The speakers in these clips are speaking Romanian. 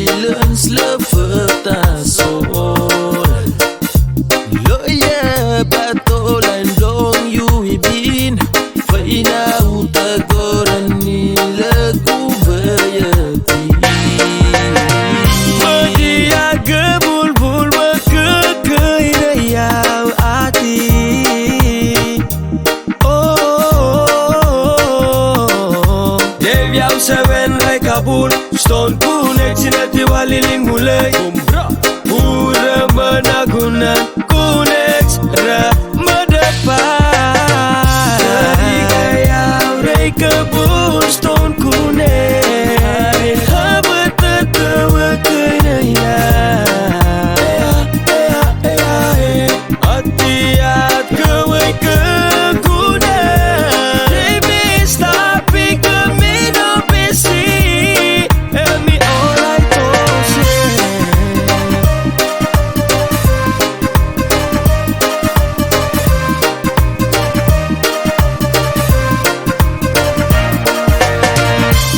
silence le fă ta sol Lo ye bato lan dong yu ibin Faina uta goran ni lagu bayati Madia gebul bul makekei dayau ati Deviau seven rai kabul Stone kunek sinati waliling mulai Pura menagunan kunek ra medepan Dari gayau rai kabul Stone kunek Habat tertawa kenaya Hati-hat kewai kekunan Debis tapi kemino besi Emi olai tose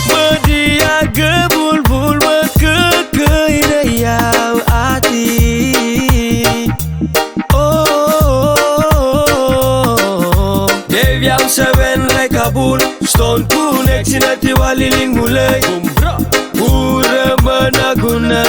Media gebul-bul makekei dayau ati Deviau seven rai kabul Stone kunek sinati waliling mulai Pura menagunan